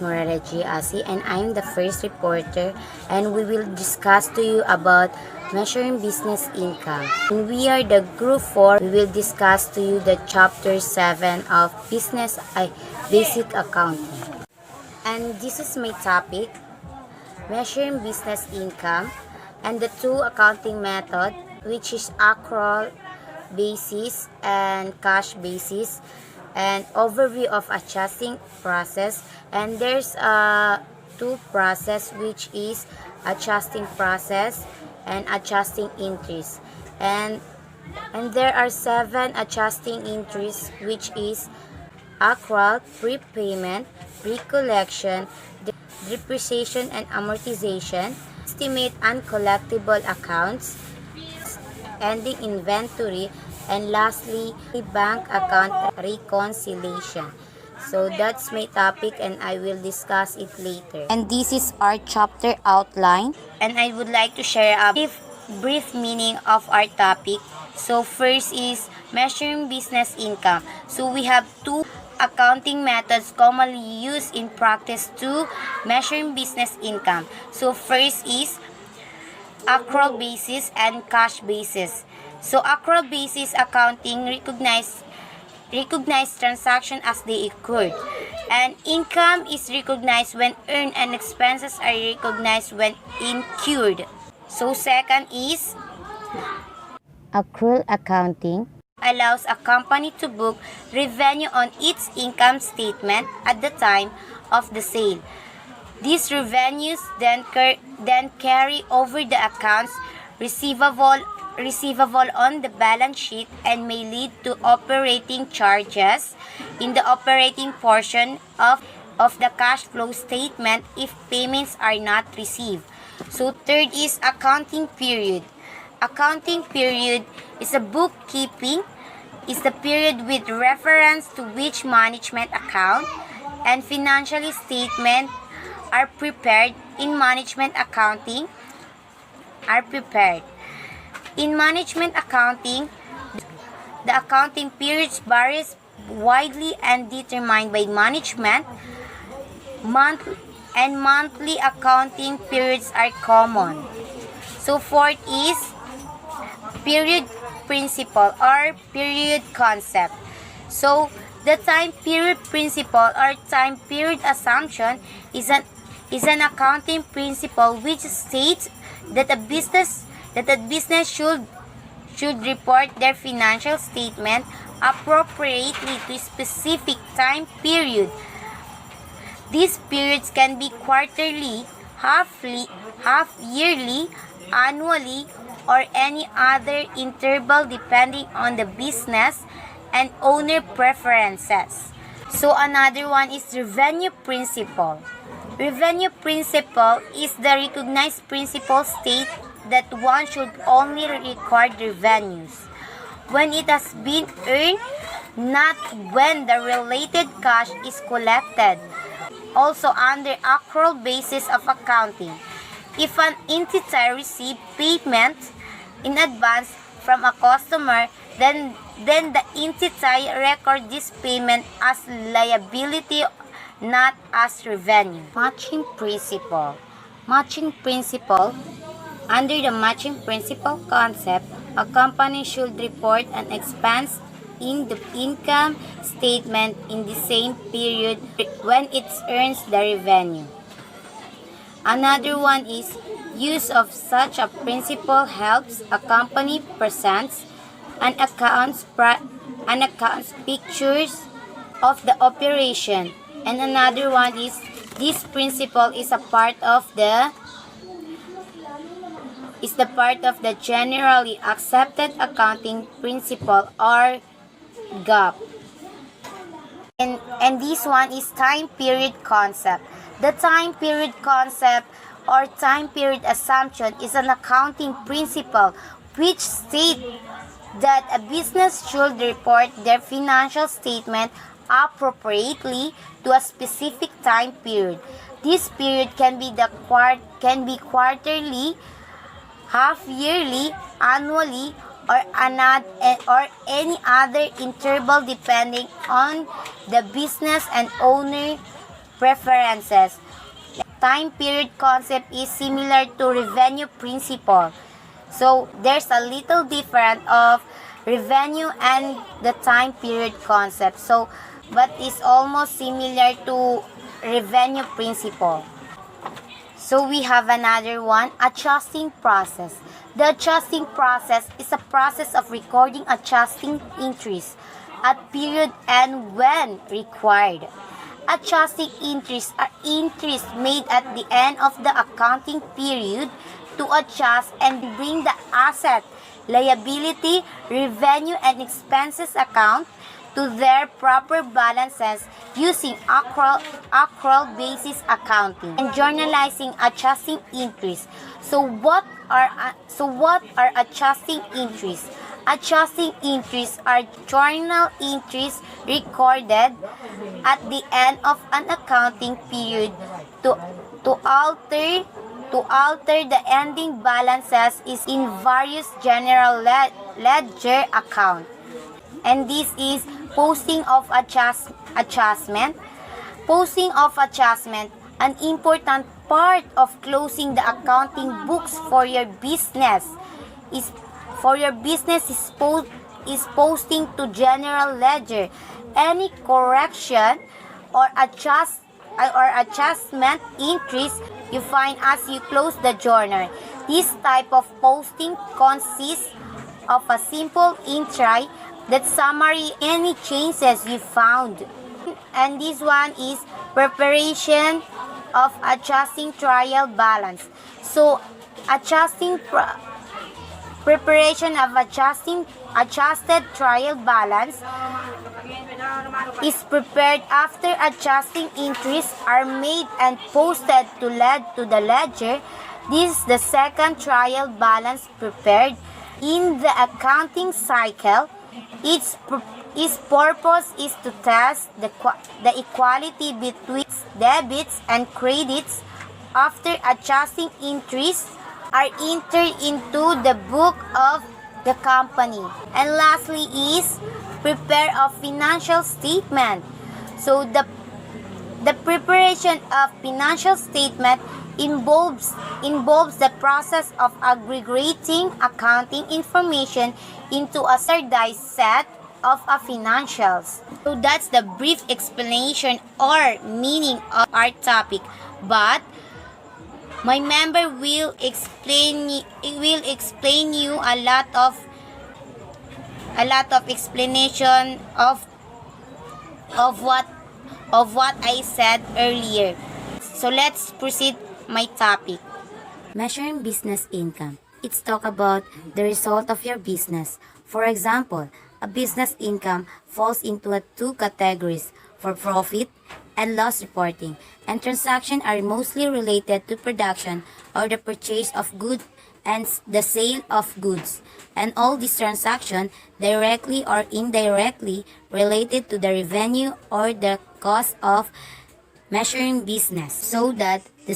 Esmeralda G. Asi, and I'm the first reporter, and we will discuss to you about measuring business income. And we are the group 4. We will discuss to you the chapter 7 of business basic accounting. And this is my topic, measuring business income, and the two accounting method, which is accrual basis and cash basis, and overview of adjusting process. And there's two process, which is adjusting process and adjusting entries, and there are 7 adjusting entries, which is accrual, prepayment, recollection, depreciation and amortization, estimate uncollectible accounts, ending inventory, and lastly, bank account reconciliation. So that's my topic, and I will discuss it later. And this is our chapter outline, and I would like to share a brief meaning of our topic. So first is measuring business income. So we have two accounting methods commonly used in practice to measuring business income. So first is accrual basis and cash basis. So accrual basis accounting recognize transactions as they occurred, and income is recognized when earned and expenses are recognized when incurred. So second is accrual accounting allows a company to book revenue on its income statement at the time of the sale. These revenues then carry over the accounts receivable on the balance sheet and may lead to operating charges in the operating portion of the cash flow statement if payments are not received. So third is accounting period. Accounting period is the period with reference to which management account and financial statement are prepared. In management accounting, the accounting periods varies widely and determined by management. Monthly accounting periods are common. So fourth is period principle or period concept. So the time period principle or time period assumption is an accounting principle which states that a business should report their financial statement appropriately to a specific time period. These periods can be quarterly, half-yearly, annually, or any other interval depending on the business and owner preferences. So another one is revenue principle. Revenue principle is the recognized principle state that one should only record revenues when it has been earned, not when the related cash is collected. Also under accrual basis of accounting, if an entity receives payment in advance from a customer, then the entity records this payment as liability, not as revenue. Matching principle. Under the matching principle concept, a company should report an expense in the income statement in the same period when it earns the revenue. Another one is use of such a principle helps a company presents an accounts pictures of the operation. And another one is this principle is part of the generally accepted accounting principle or GAAP. And this one is time period concept. The time period concept or time period assumption is an accounting principle which states that a business should report their financial statement appropriately to a specific time period. This period can be quarterly, half-yearly, annually, or any other interval depending on the business and owner preferences. Time period concept is similar to revenue principle. So there's a little difference of revenue and the time period concept. So but it's almost similar to revenue principle. So we have another one, adjusting process. The adjusting process is a process of recording adjusting entries at period and when required. Adjusting entries are entries made at the end of the accounting period to adjust and bring the asset, liability, revenue, and expenses account to their proper balances using accrual basis accounting and journalizing adjusting entries. So what are adjusting entries? Adjusting entries are journal entries recorded at the end of an accounting period to alter the ending balances is in various general ledger account. And this is posting of adjustment. Posting of adjustment, an important part of closing the accounting books for your business is posting to general ledger any correction or adjustment entries you find as you close the journal. This type of posting consists of a simple entry that summary any changes you found. And this one is preparation of adjusting trial balance. So preparation of adjusted trial balance is prepared after adjusting entries are made and posted to the ledger. This is the second trial balance prepared in the accounting cycle. Its purpose is to test the equality between debits and credits after adjusting entries are entered into the book of the company. And lastly is prepare of financial statement. So the preparation of financial statement involves the process of aggregating accounting information into a standardized set of financials. So that's the brief explanation or meaning of our topic. But my member will explain you a lot of explanation of what I said earlier. So let's proceed my topic. Measuring business income. It's talk about the result of your business. For example, a business income falls into two categories: for profit and loss reporting, and transactions are mostly related to production or the purchase of goods and the sale of goods. And all these transactions, directly or indirectly related to the revenue or the cost of measuring business, so that the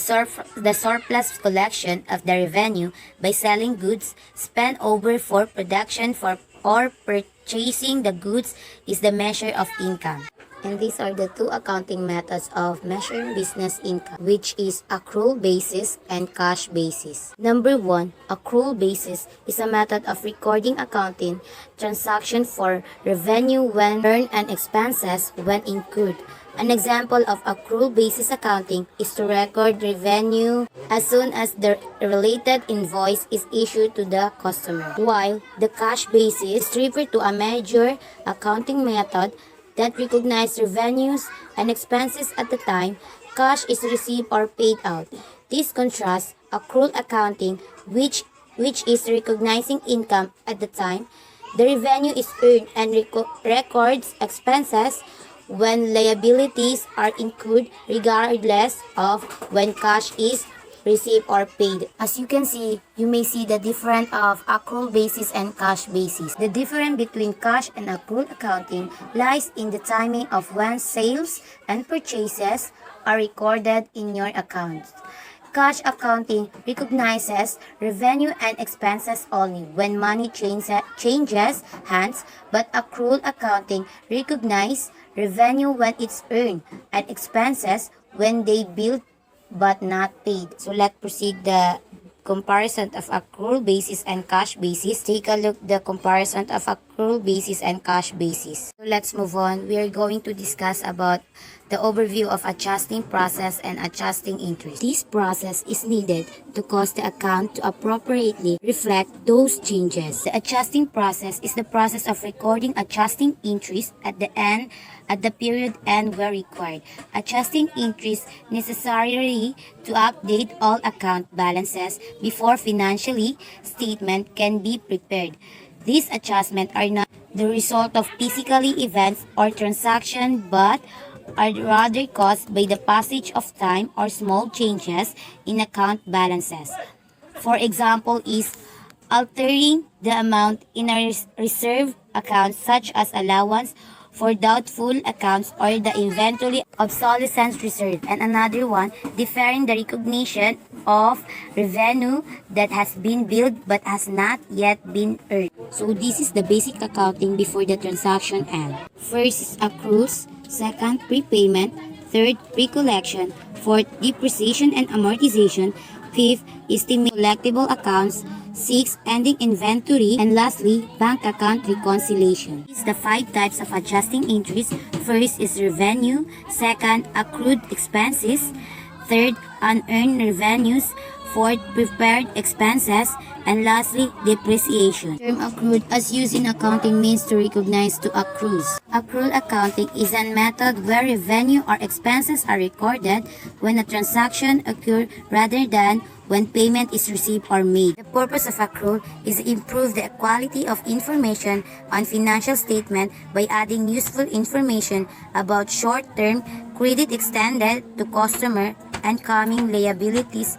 surplus collection of the revenue by selling goods spent over for production or purchasing the goods is the measure of income. And these are the two accounting methods of measuring business income, which is accrual basis and cash basis. Number 1, accrual basis is a method of recording accounting transaction for revenue when earned and expenses when incurred. An example of accrual basis accounting is to record revenue as soon as the related invoice is issued to the customer, while the cash basis refers to a major accounting method that recognizes revenues and expenses at the time cash is received or paid out. This contrasts accrual accounting, which is recognizing income at the time the revenue is earned and records expenses when liabilities are incurred regardless of when cash is received or paid. As you can see, you may see the difference of accrual basis and cash basis. The difference between cash and accrual accounting lies in the timing of when sales and purchases are recorded in your accounts. Cash accounting recognizes revenue and expenses only when money changes hands, but accrual accounting recognizes revenue when it's earned and expenses when they billed but not paid. So let's proceed the comparison of accrual basis and cash basis. Take a look the comparison of accrual basis and cash basis. So let's move on. We are going to discuss about the overview of adjusting process and adjusting interest. This process is needed to cause the account to appropriately reflect those changes. The adjusting process is the process of recording adjusting interest at the period end where required. Adjusting interest necessarily to update all account balances before financially statement can be prepared. These adjustments are not the result of physically events or transaction but are rather caused by the passage of time or small changes in account balances. For example, is altering the amount in a reserve account such as allowance for doubtful accounts or the inventory obsolescence reserve, and another one, deferring the recognition of revenue that has been billed but has not yet been earned. So this is the basic accounting before the transaction end. First is accruals, second prepayment, third pre-collection, fourth depreciation and amortization, fifth estimate collectible accounts, 6. Ending inventory, and lastly, bank account reconciliation. These are the 5 types of adjusting interest. First is revenue, second, accrued expenses, third, unearned revenues, fourth, prepared expenses, and lastly, depreciation. The term accrued as used in accounting means to recognize to accrues. Accrual accounting is a method where revenue or expenses are recorded when a transaction occurs rather than when payment is received or made. The purpose of accrual is to improve the quality of information on financial statement by adding useful information about short-term credit extended to customer and coming liabilities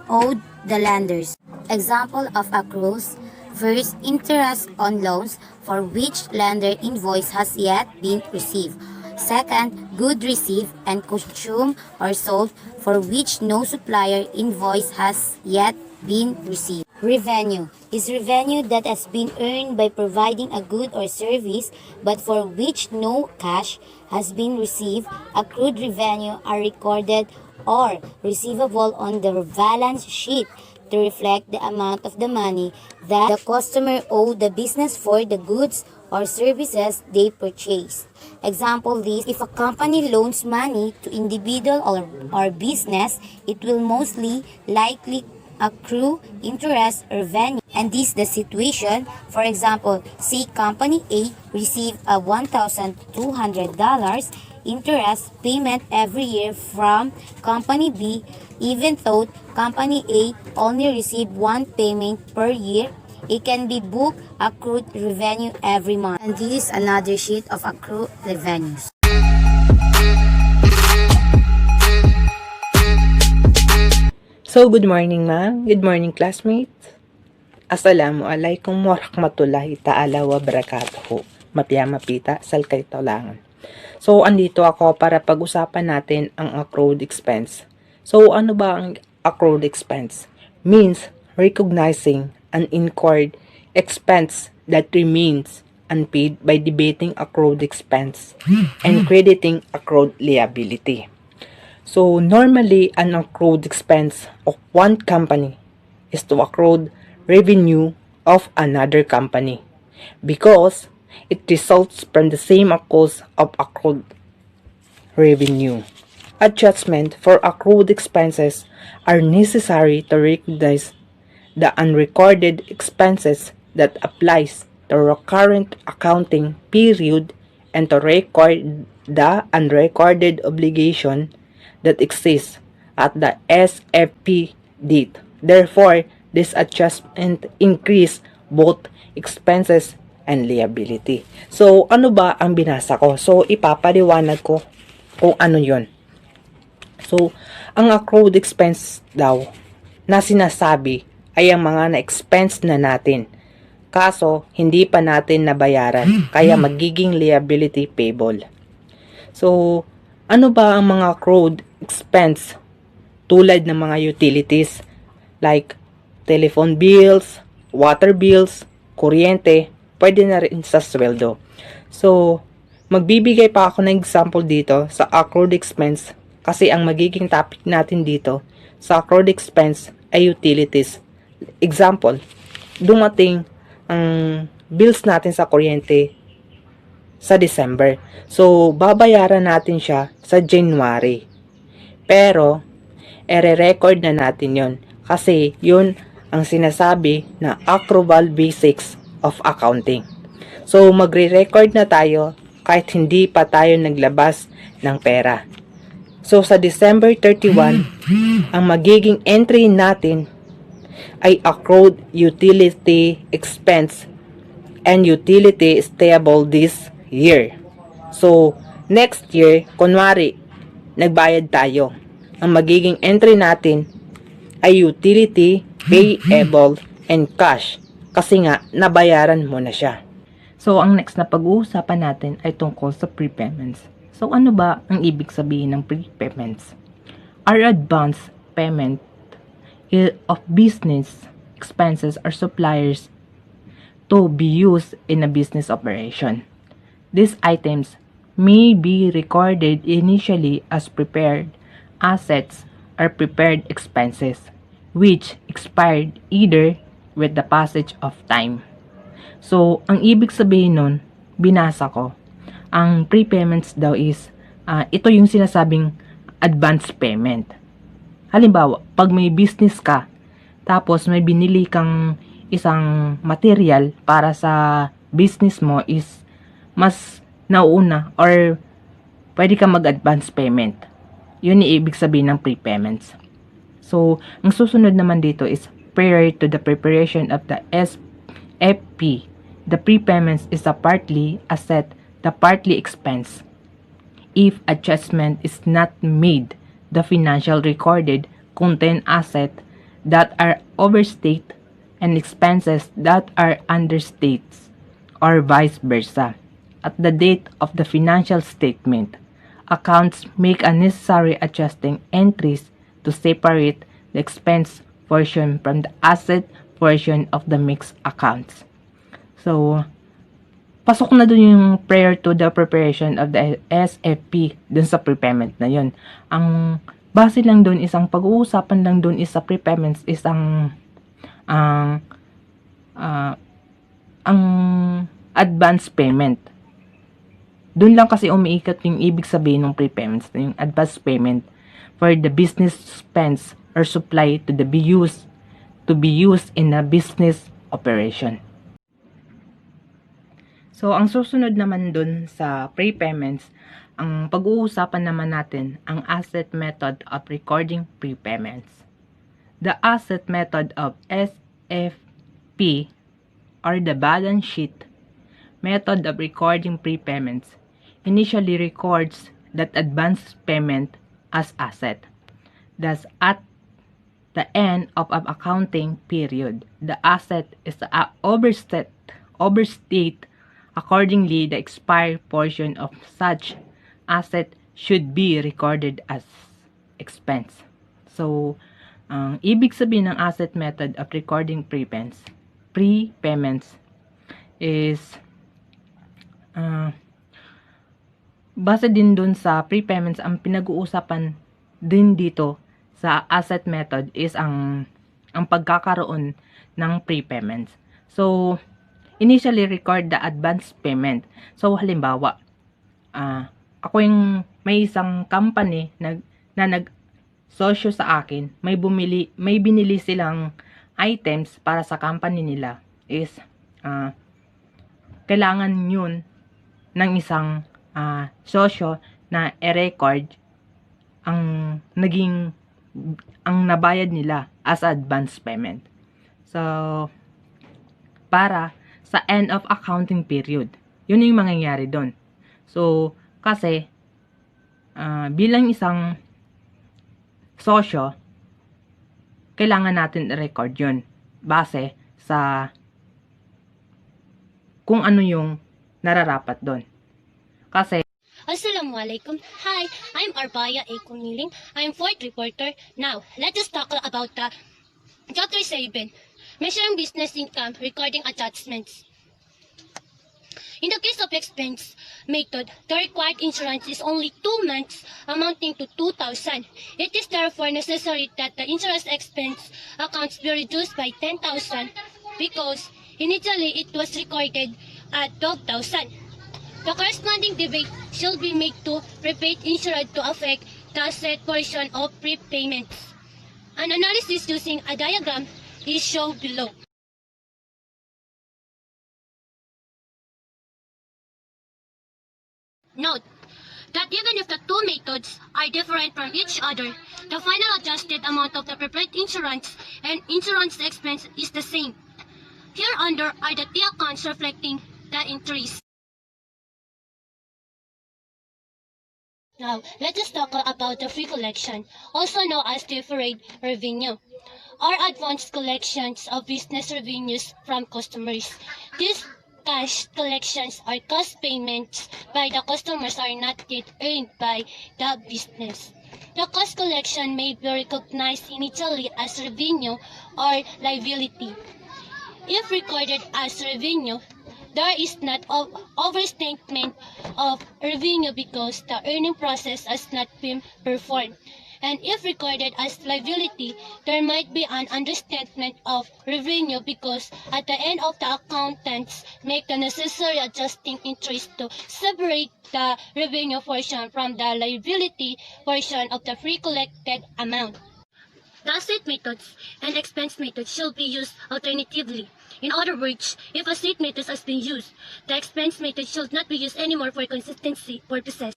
owed the lenders. Example of accruals. First, interest on loans for which lender invoice has yet been received. Second, good received and consumed or sold for which no supplier invoice has yet been received. Revenue is revenue that has been earned by providing a good or service but for which no cash has been received. Accrued revenue are recorded or receivable on the balance sheet to reflect the amount of the money that the customer owed the business for the goods or services they purchased. Example list, if a company loans money to individual or business, it will mostly likely accrue interest or revenue. And this is the situation. For example, say company A received a $1,200 interest payment every year from company B, even though company A only received one payment per year. It can be booked accrued revenue every month. And this is another sheet of accrued revenues. So, good morning ma'am. Good morning classmates. Assalamualaikum warahmatullahi ta'ala wa barakatuhu. Mapiyama pita, salkay taulangan. So, andito ako para pag-usapan natin ang accrued expense. So, ano ba ang accrued expense? Means recognizing an incurred expense that remains unpaid by debiting accrued expense and crediting accrued liability. So, normally, an accrued expense of one company is to accrued revenue of another company because it results from the same cause of accrued revenue. Adjustment for accrued expenses are necessary to recognize the unrecorded expenses that applies to the current accounting period and to record the unrecorded obligation that exists at the SFP date. Therefore, this adjustment increase both expenses and liability. So, ano ba ang binasa ko? So, ipapaliwanag ko kung ano yon. So, ang accrued expense daw na sinasabi ay ang mga na-expense na natin. Kaso, hindi pa natin nabayaran, kaya magiging liability payable. So, ano ba ang mga accrued expense? Tulad ng mga utilities like telephone bills, water bills, kuryente, pwede na rin sa sweldo. So, magbibigay pa ako ng example dito sa accrued expense Kasi ang magiging topic natin dito sa accrued expense ay utilities. Example, dumating ang bills natin sa kuryente sa December. So, babayaran natin siya sa January. Pero, ere-record na natin yon kasi yun ang sinasabi na accrual basics of accounting. So, magre-record na tayo kahit hindi pa tayo naglabas ng pera. So, sa December 31, ang magiging entry natin ay accrued utility expense and utility stable this year. So, next year, kunwari, nagbayad tayo. Ang magiging entry natin ay utility, payable, and cash. Kasi nga, nabayaran mo na siya. So, ang next na pag-uusapan natin ay tungkol sa prepayments. So, ano ba ang ibig sabihin ng prepayments? Are advance payment of business expenses or suppliers to be used in a business operation. These items may be recorded initially as prepared assets or prepared expenses, which expired either with the passage of time. So, ang ibig sabihin nun, binasa ko, ang prepayments daw is, ito yung sinasabing advance payment. Halimbawa, pag may business ka, tapos may binili kang isang material para sa business mo is mas nauuna or pwede ka mag-advance payment. Yun yung ibig sabihin ng prepayments. So, ang susunod naman dito is prior to the preparation of the SFP. The prepayments is a partly asset, the partly expense. If adjustment is not made, the financial recorded contain asset that are overstate and expenses that are understates or vice versa. At the date of the financial statement, accounts make a necessary adjusting entries to separate the expense portion from the asset portion of the mixed accounts. So, pasok na dun yung prior to the preparation of the SFP dun sa prepayment na yun. Ang base lang dun is, ang pag-uusapan lang dun is sa prepayments is ang advance payment. Dun lang kasi umiikot yung ibig sabihin ng prepayments na yung advance payment for the business expense or supply to be used in a business operation. So, ang susunod naman dun sa prepayments, ang pag-uusapan naman natin ang asset method of recording prepayments. The asset method of SFP or the balance sheet method of recording prepayments initially records that advance payment as asset. Thus, at the end of an accounting period, the asset is overstate. Accordingly, the expired portion of such asset should be recorded as expense. So, ang ibig sabihin ng asset method of recording prepayments is base din dun sa prepayments. Ang pinag-uusapan din dito sa asset method is ang pagkakaroon ng prepayments. So, initially record the advance payment. So, halimbawa, ako yung may isang company na nag-sosyo sa akin, may binili silang items para sa company nila is, kailangan yun ng isang sosyo na i-record ang nabayad nila as advance payment. So, para sa end of accounting period. Yun yung mangyayari doon. So, kasi, bilang isang sosyo, kailangan natin i-record yun base sa kung ano yung nararapat doon. Kasi, Assalamualaikum. Hi, I'm Arbaya A. Kuniling. I'm fourth reporter. Now, let us talk about the Chapter 7. Measuring business income, recording adjustments. In the case of expense method, the required insurance is only 2 months, amounting to 2,000. It is therefore necessary that the insurance expense accounts be reduced by 10,000 because initially it was recorded at 12,000. The corresponding debate shall be made to prepaid insured to affect the said portion of prepayments. An analysis using a diagram is shown below. Note that even if the two methods are different from each other, the final adjusted amount of the prepaid insurance and insurance expense is the same. Hereunder are the T accounts reflecting the entries. Now, let us talk about the free collection, also known as deferred revenue, or advanced collections of business revenues from customers. These cash collections or cash payments by the customers are not yet earned by the business. The cash collection may be recognized initially as revenue or liability. If recorded as revenue, there is not overstatement of revenue because the earning process has not been performed. And if recorded as liability, there might be an understatement of revenue because at the end of the accountants make the necessary adjusting entries to separate the revenue portion from the liability portion of the free collected amount. The asset methods and expense methods shall be used alternatively. In other words, if asset method has been used, the expense method should not be used anymore for consistency purposes.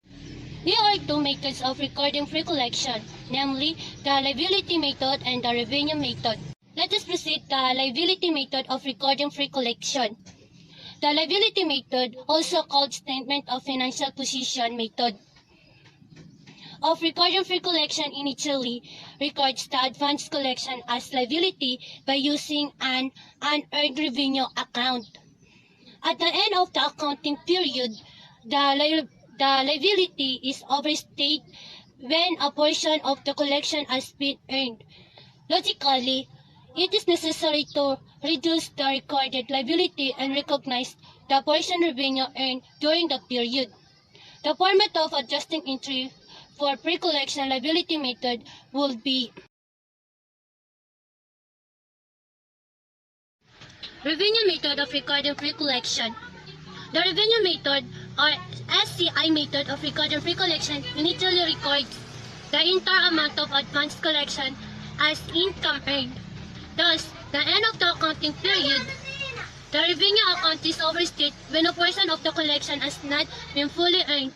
There are two methods of recording free collection, namely the liability method and the revenue method. Let us proceed the liability method of recording free collection. The liability method, also called statement of financial position method, of recording free collection initially records the advance collection as liability by using an unearned revenue account. At the end of the accounting period, the liability is overstated when a portion of the collection has been earned. Logically, it is necessary to reduce the recorded liability and recognize the portion revenue earned during the period. The format of adjusting entry for pre-collection liability method will be revenue method of recording pre-collection. The revenue method or SCI method of recording pre-collection initially records the entire amount of advance collection as income earned. Thus, the end of the accounting period, the revenue account is overstated when a portion of the collection has not been fully earned.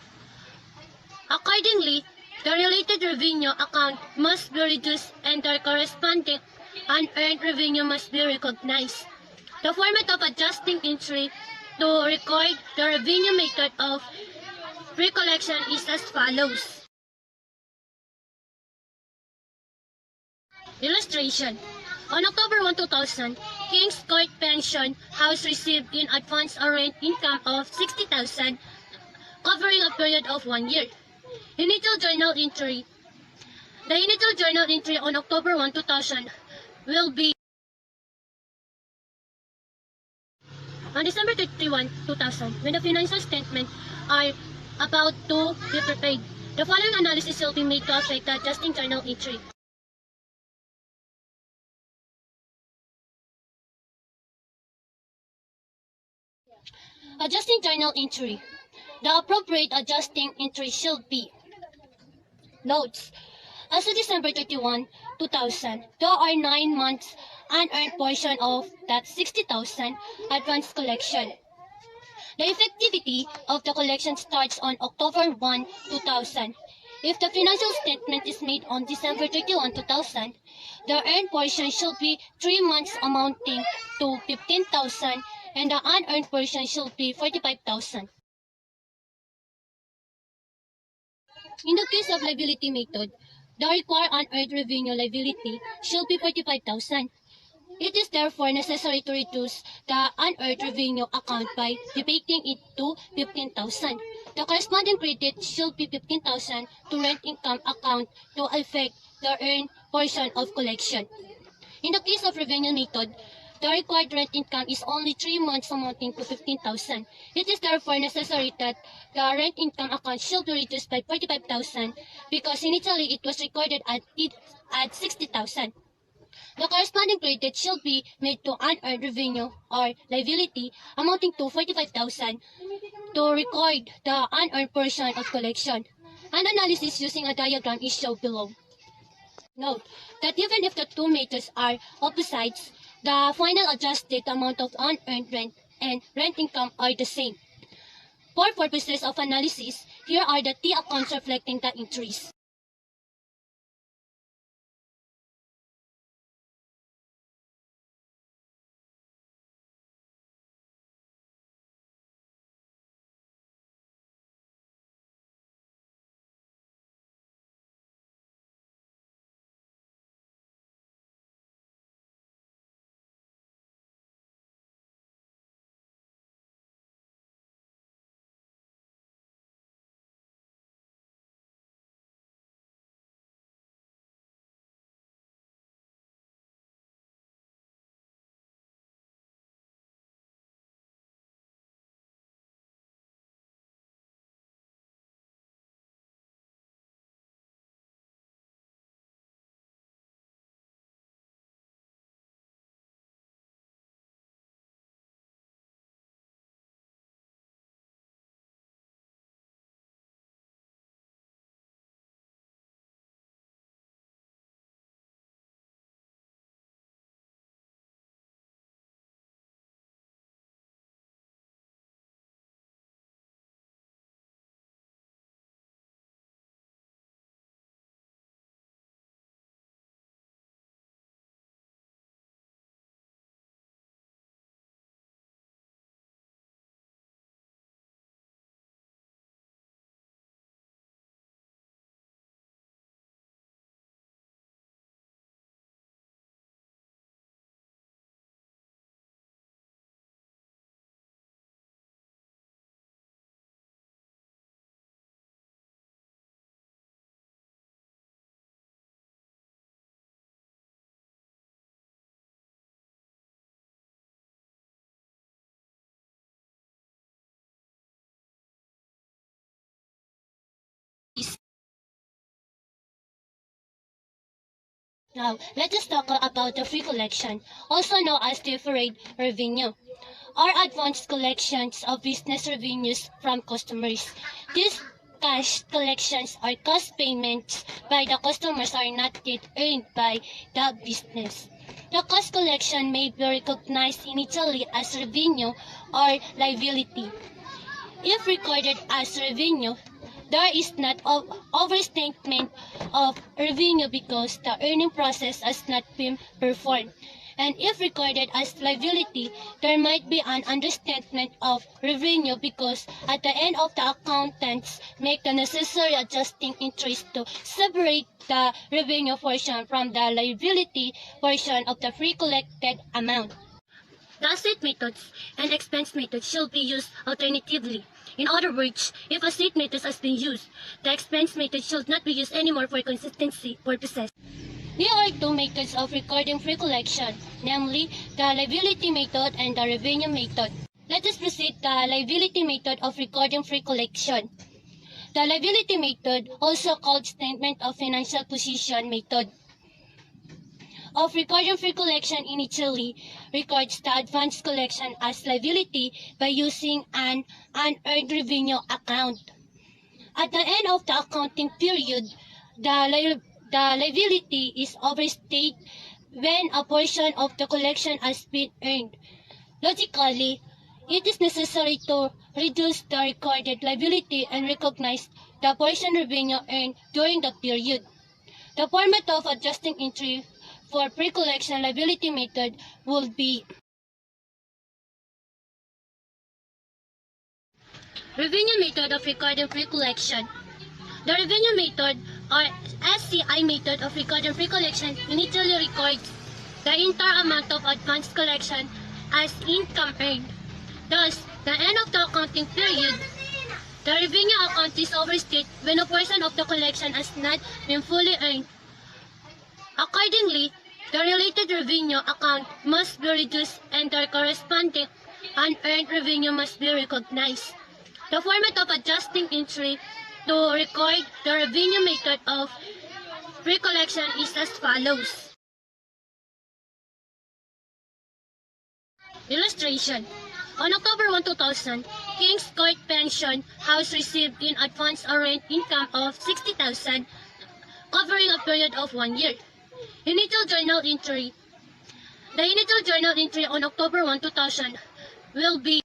Accordingly, the related revenue account must be reduced and the corresponding unearned revenue must be recognized. The format of adjusting entry to record the revenue method of pre-collection is as follows. Illustration. On October 1, 2000, King's Court Pension House received in advance a rent income of 60,000 covering a period of 1 year. Initial journal entry. The initial journal entry on October 1, 2000 will be on December 31, 2000 when the financial statements are about to be prepared. The following analysis will be made to affect the adjusting journal entry. Adjusting journal entry. The appropriate adjusting entry should be notes. As of December 31, 2000, there are 9 months unearned portion of that 60,000 advance collection. The effectivity of the collection starts on October 1, 2000. If the financial statement is made on December 31, 2000, the earned portion should be 3 months amounting to 15,000 and the unearned portion should be 45,000. In the case of liability method, the required unearned revenue liability should be 45,000. It is therefore necessary to reduce the unearned revenue account by debating it to 15,000. The corresponding credit should be 15,000 to rent income account to affect the earned portion of collection. In the case of revenue method, the required rent income is only 3 months amounting to 15,000. It is therefore necessary that the rent income account should be reduced by 45,000 because initially it was recorded at 60,000. The corresponding credit shall be made to unearned revenue or liability amounting to 45,000 to record the unearned portion of collection. An analysis using a diagram is shown below. Note that even if the two methods are opposites, the final adjusted amount of unearned rent and rent income are the same. For purposes of analysis, here are the T accounts reflecting the entries. Now, let us talk about the free collection, also known as deferred revenue, or advanced collections of business revenues from customers. These cash collections or cost payments by the customers are not yet earned by the business. The cost collection may be recognized initially as revenue or liability. If recorded as revenue, there is not overstatement of revenue because the earning process has not been performed. And if recorded as liability, there might be an understatement of revenue because at the end of the accountants make the necessary adjusting entries to separate the revenue portion from the liability portion of the free collected amount. The asset methods and expense methods should be used alternatively. In other words, if asset method has been used, the expense method should not be used anymore for consistency purposes. There are two methods of recording free collection, namely the liability method and the revenue method. Let us proceed the liability method of recording free collection. The liability method, also called statement of financial position method, of recording free collection initially records the advance collection as liability by using an unearned revenue account. At the end of the accounting period, the liability is overstated when a portion of the collection has been earned. Logically, it is necessary to reduce the recorded liability and recognize the portion revenue earned during the period. The format of adjusting entry for pre-collection liability method will be revenue method of recording pre-collection. The revenue method or SCI method of recording pre-collection initially records the entire amount of advance collection as income earned. Thus, the end of the accounting period, the revenue account is overstated when a portion of the collection has not been fully earned. Accordingly, The related revenue account must be reduced and the corresponding unearned revenue must be recognized. The format of adjusting entry to record the revenue method of recollection is as follows. Illustration. On October 1, 2000, King's Court Pension House received in advance a rent income of 60,000 covering a period of 1 year. Initial journal entry. The initial journal entry on October 1, 2000 will be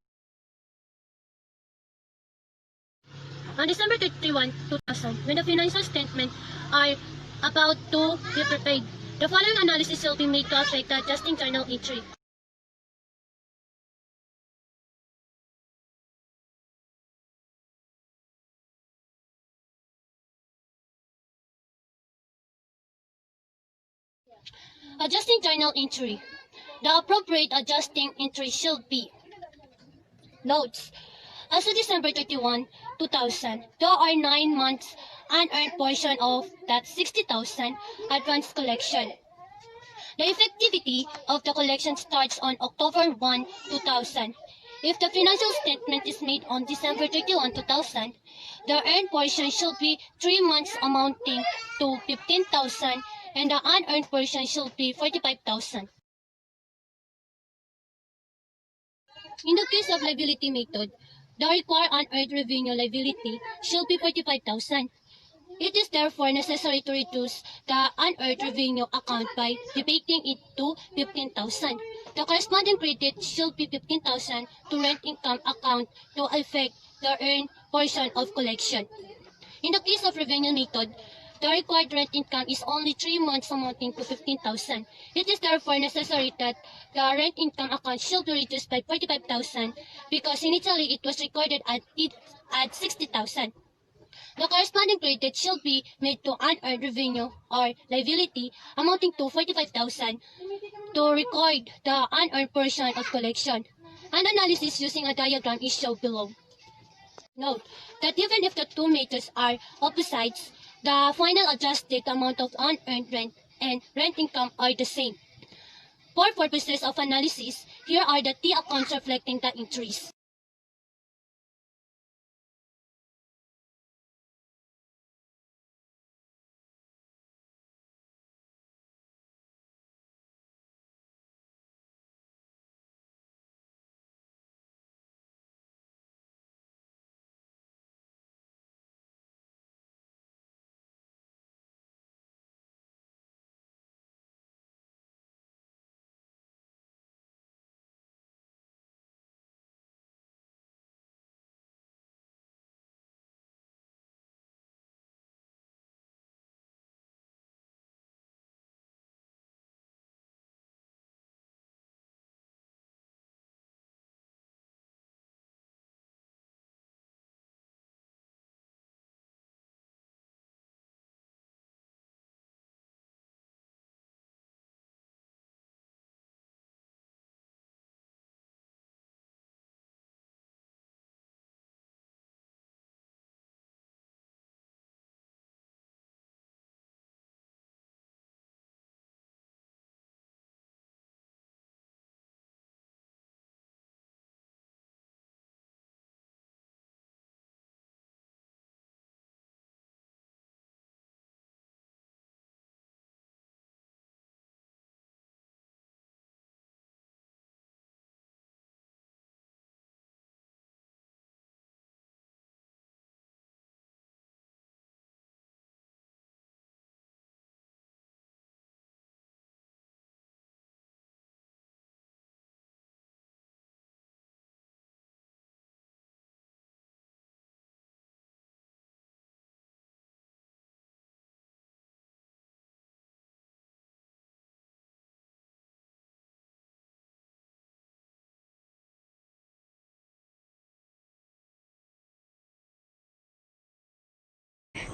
on December 31, 2000 when the financial statements are about to be prepared. The following analysis will be made to affect the adjusting journal entry. Adjusting journal entry. The appropriate adjusting entry should be notes. As of December 31, 2000, there are 9 months unearned portion of that 60,000 advance collection. The effectivity of the collection starts on October 1, 2000. If the financial statement is made on December 31, 2000, the earned portion should be 3 months amounting to 15,000 and the unearned portion should be 45,000. In the case of liability method, the required unearned revenue liability should be 45,000. It is therefore necessary to reduce the unearned revenue account by debiting it to 15,000. The corresponding credit should be 15,000 to rent income account to affect the earned portion of collection. In the case of revenue method, the required rent income is only 3 months amounting to 15,000. It is therefore necessary that the rent income account should be reduced by 45,000 because initially it was recorded at 60,000. The corresponding credit should be made to unearned revenue or liability amounting to 45,000 to record the unearned portion of collection. An analysis using a diagram is shown below. Note that even if the two methods are opposites, the final adjusted amount of unearned rent and rent income are the same. For purposes of analysis, here are the T accounts reflecting the entries.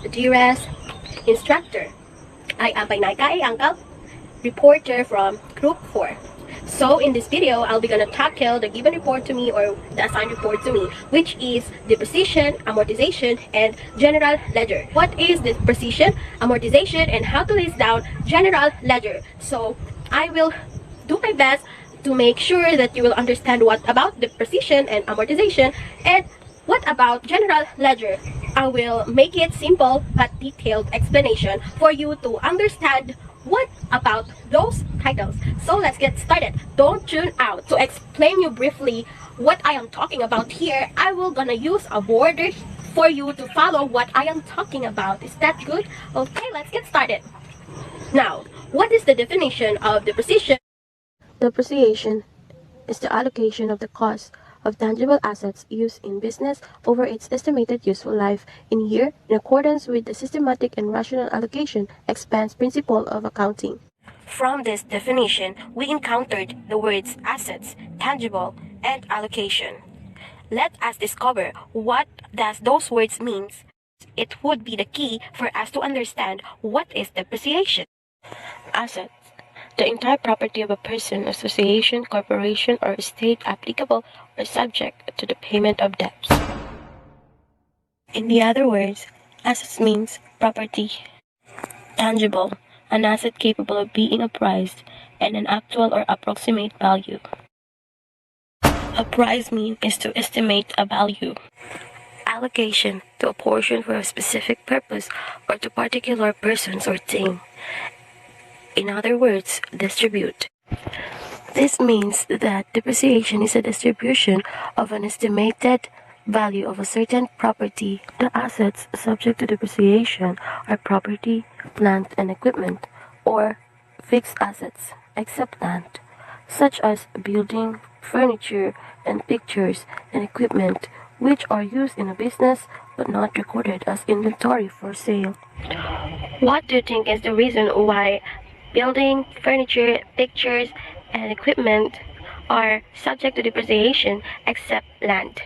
Dearest instructor, I am Painaika A. Angkal, reporter from Group 4. So in this video, I'll be gonna tackle the given report to me or the assigned report to me, which is depreciation, amortization, and general ledger. What is depreciation, amortization, and how to list down general ledger? So I will do my best to make sure that you will understand what about depreciation and amortization and what about general ledger. I will make it simple but detailed explanation for you to understand what about those titles. So let's get started. Don't tune out. To explain you briefly what I am talking about here, I will gonna use a board for you to follow what I am talking about. Is that good? Okay, let's get started. Now, what is the definition of depreciation? Depreciation is the allocation of the cost of tangible assets used in business over its estimated useful life in a year in accordance with the systematic and rational allocation expense principle of accounting. From this definition, we encountered the words assets, tangible, and allocation. Let us discover what does those words mean. It would be the key for us to understand what is depreciation. Assets. The entire property of a person, association, corporation, or estate applicable or subject to the payment of debts. In the other words, assets means property. Tangible, an asset capable of being appraised and an actual or approximate value. Appraise means is to estimate a value. Allocation, to apportion for a specific purpose or to particular persons or thing. In other words, distribute. This means that depreciation is a distribution of an estimated value of a certain property. The assets subject to depreciation are property, plant, and equipment, or fixed assets, except land, such as building, furniture, and pictures and equipment, which are used in a business but not recorded as inventory for sale. What do you think is the reason why building, furniture, pictures, and equipment are subject to depreciation except land?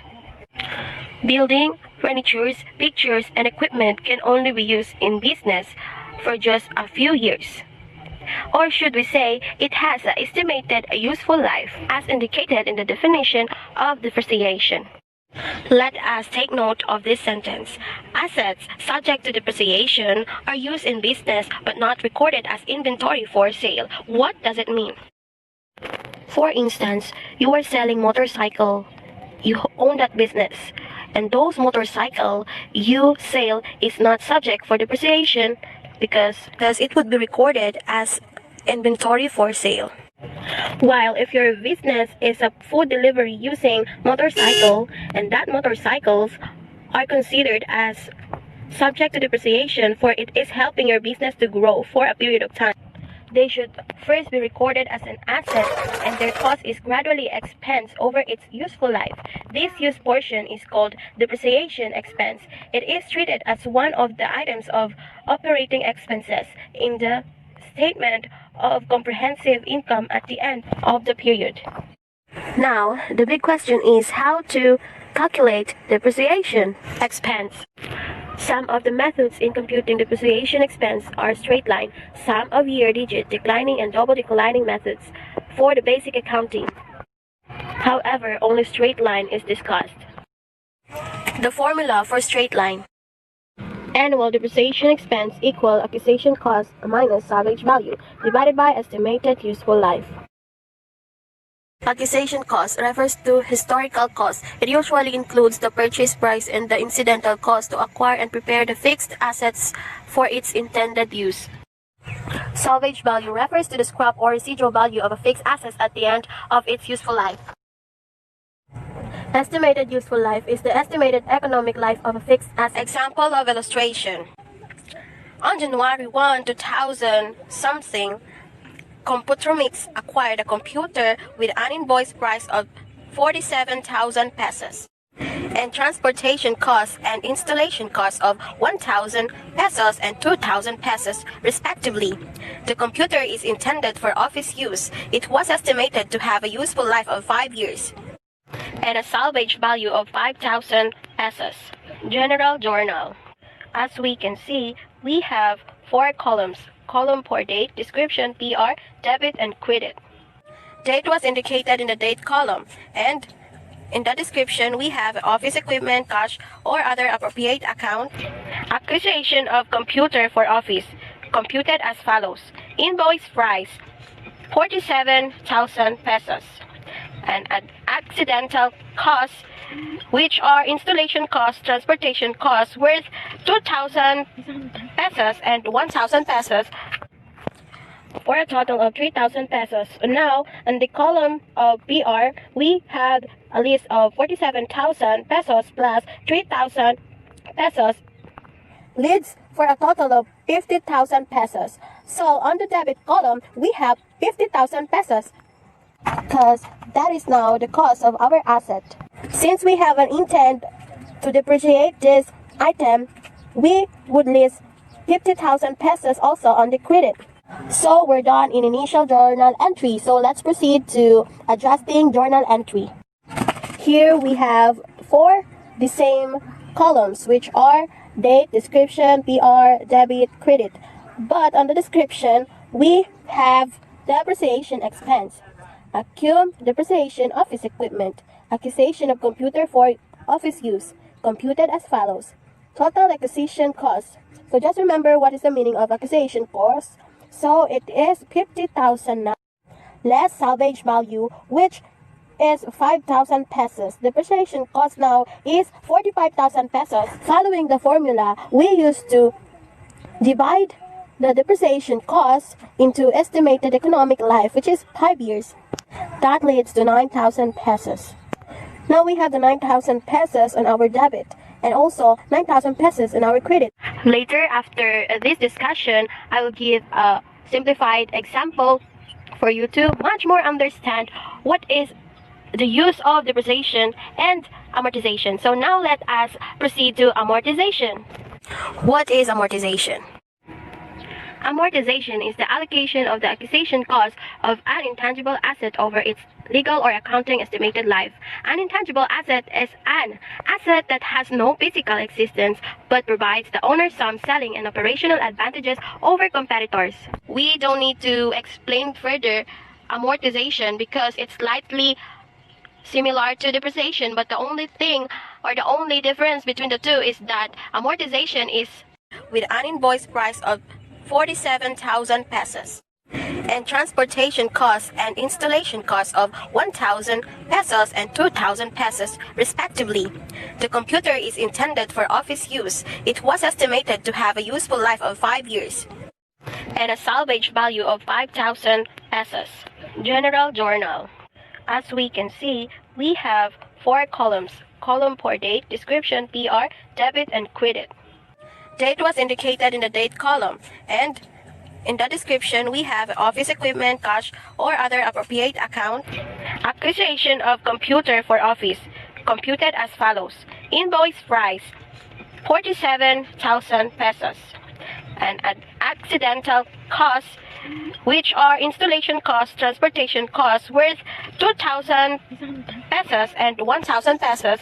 Building, furniture, pictures, and equipment can only be used in business for just a few years. Or should we say, it has an estimated useful life, as indicated in the definition of depreciation. Let us take note of this sentence. Assets subject to depreciation are used in business but not recorded as inventory for sale. What does it mean? For instance, you are selling motorcycle. You own that business. And those motorcycle you sell is not subject for depreciation because it would be recorded as inventory for sale. While if your business is a food delivery using motorcycle and that motorcycles are considered as subject to depreciation for it is helping your business to grow for a period of time, they should first be recorded as an asset and their cost is gradually expensed over its useful life. This use portion is called depreciation expense. It is treated as one of the items of operating expenses in the statement of comprehensive income at the end of the period. Now, the big question is how to calculate depreciation expense. Some of the methods in computing depreciation expense are straight line, sum of year digit, declining, and double declining methods for the basic accounting. However, only straight line is discussed. The formula for straight line. Annual depreciation expense equal acquisition cost minus salvage value divided by estimated useful life. Acquisition cost refers to historical cost. It usually includes the purchase price and the incidental cost to acquire and prepare the fixed assets for its intended use. Salvage value refers to the scrap or residual value of a fixed asset at the end of its useful life. Estimated useful life is the estimated economic life of a fixed asset. Example of illustration. On January 1, 2000 something, Computermix acquired a computer with an invoice price of 47,000 pesos and transportation costs and installation costs of 1,000 pesos and 2,000 pesos respectively. The computer is intended for office use. It was estimated to have a useful life of 5 years and a salvage value of 5,000 pesos. General Journal. As we can see, we have 4 columns. Column for date, description, PR, debit, and credit. Date was indicated in the date column, and in the description, we have office equipment, cash, or other appropriate account. Acquisition of computer for office, computed as follows. Invoice price, 47,000 pesos. And accidental costs, which are installation costs, transportation costs, worth 2,000 pesos and 1,000 pesos, for a total of 3,000 pesos. Now, in the column of BR, we have a list of 47,000 pesos plus 3,000 pesos, leads for a total of 50,000 pesos. So, on the debit column, we have 50,000 pesos, because that is now the cost of our asset. Since we have an intent to depreciate this item, we would list 50,000 pesos also on the credit. So we're done in initial journal entry. So let's proceed to adjusting journal entry. Here we have four the same columns, which are date, description, PR, debit, credit. But on the description, we have depreciation expense, accum depreciation office equipment, acquisition of computer for office use, computed as follows. Total acquisition cost. So just remember what is the meaning of acquisition cost. So it is 50,000 now, less salvage value, which is 5,000 pesos. Depreciation cost now is 45,000 pesos. Following the formula, we used to divide the depreciation cost into estimated economic life, which is 5 years. That leads to 9,000 pesos. Now we have the 9,000 pesos on our debit and also 9,000 pesos in our credit. Later, after this discussion, I will give a simplified example for you to much more understand what is the use of depreciation and amortization. So now let us proceed to amortization. What is amortization? Amortization is the allocation of the acquisition cost of an intangible asset over its legal or accounting estimated life. An intangible asset is an asset that has no physical existence but provides the owner some selling and operational advantages over competitors. We don't need to explain further amortization because it's slightly similar to depreciation, but the only thing or the only difference between the two is that amortization is with an invoice price of 47,000 pesos and transportation costs and installation costs of 1,000 pesos and 2,000 pesos respectively. The computer is intended for office use. It was estimated to have a useful life of 5 years and a salvage value of 5,000 pesos. General journal. As we can see, we have 4 columns. Column for date, description, PR, debit, and credit. Date was indicated in the date column, and in the description we have office equipment, cash, or other appropriate account. Acquisition of computer for office, computed as follows. Invoice price, 47,000 pesos. And accidental costs, which are installation costs, transportation costs, worth 2,000 pesos and 1,000 pesos,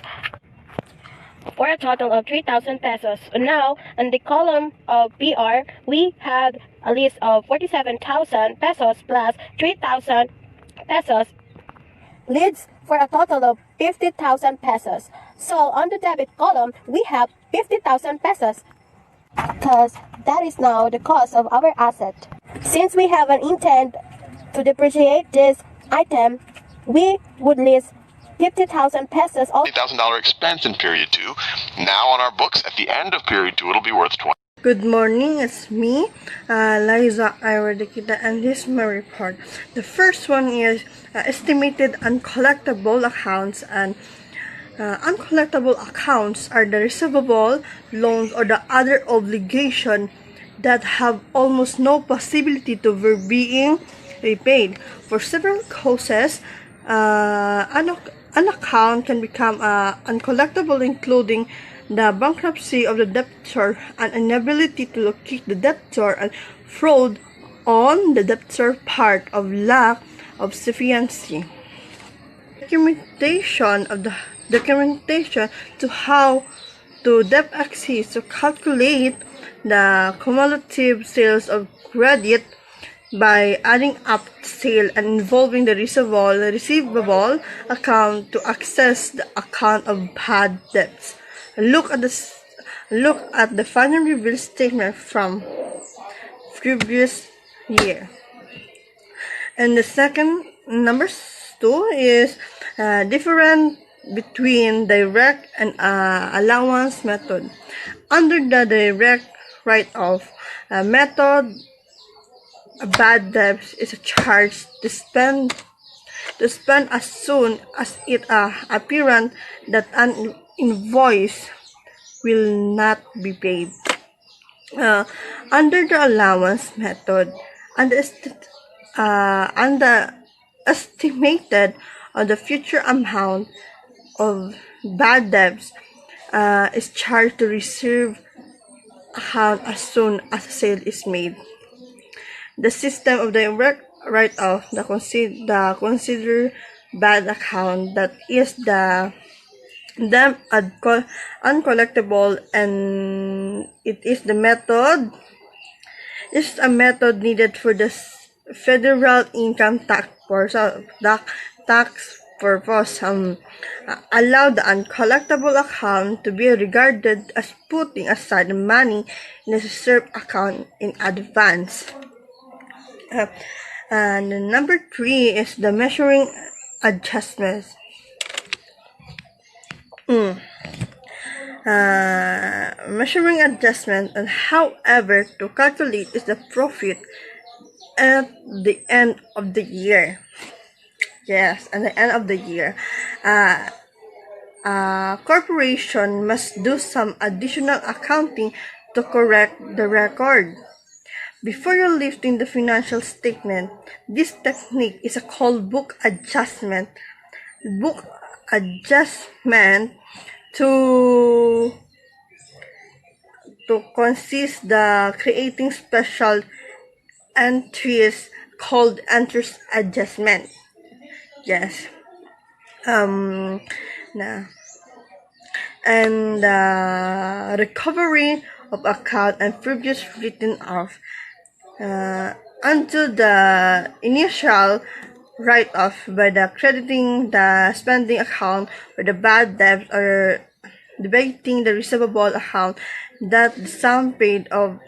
for a total of 3,000 pesos. Now, in the column of BR, we have a list of 47,000 pesos plus 3,000 pesos, leads for a total of 50,000 pesos. So, on the debit column, we have 50,000 pesos, because that is now the cost of our asset. Since we have an intent to depreciate this item, we would list 50,000 pesos. $50,000 expense in period 2. Now on our books, at the end of period 2, it'll be worth 20. Good morning, it's me, Liza Iwardikita, and this is my report. The first one is estimated uncollectible accounts, and uncollectible accounts are the receivable, loans, or the other obligation that have almost no possibility to being repaid. For several causes, an account can become uncollectible, including the bankruptcy of the debtor, an inability to locate the debtor, and fraud on the debtor part of lack of sufficiency. Documentation to how to debt access to calculate the cumulative sales of credit by adding up sale and involving the receivable account to access the account of bad debts. Look at the final review statement from previous year. And the second, number two, is different between direct and allowance method. Under the direct write-off method, a bad debt is charged to spend as soon as it apparent that an invoice will not be paid. Under the allowance method, underestimated the future amount of bad debts is charged to reserve account as soon as a sale is made. The system of direct write-off, the consider bad account, that is the them uncollectible, and it is a method needed for the federal income tax purpose. Allow the uncollectible account to be regarded as putting aside money in a reserve account in advance. And number three is the measuring adjustments. Measuring adjustment, and however to calculate is the profit at the end of the year. Yes, at the end of the year. Corporation must do some additional accounting to correct the record. Before you lifting the financial statement, this technique is called book adjustment. Book adjustment to consist the creating special entries called entries adjustment. Yes. And recovery of account and previous written off unto the initial write-off by the crediting the spending account or the bad debt, or debiting the receivable account that the sum paid of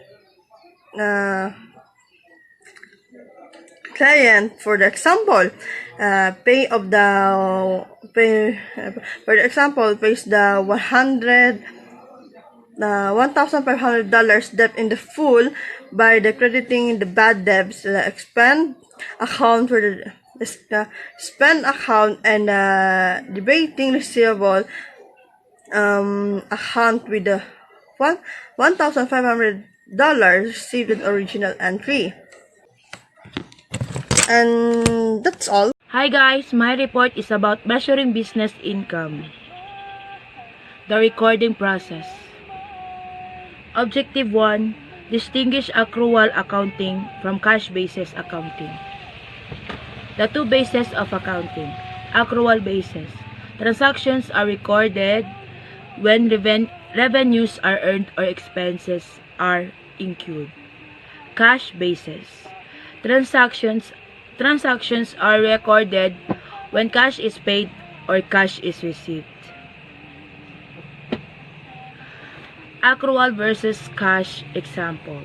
client. For the example, pays the $1,500 debt in the full by the crediting the bad debts expend account for the spend account, and debiting receivable account with the $1,500 received in original entry. And that's all. Hi guys, my report is about measuring business income. The recording process. Objective 1. Distinguish accrual accounting from cash basis accounting. The two bases of accounting. Accrual basis. Transactions are recorded when revenues are earned or expenses are incurred. Cash basis. Transactions are recorded when cash is paid or cash is received. Accrual versus cash example.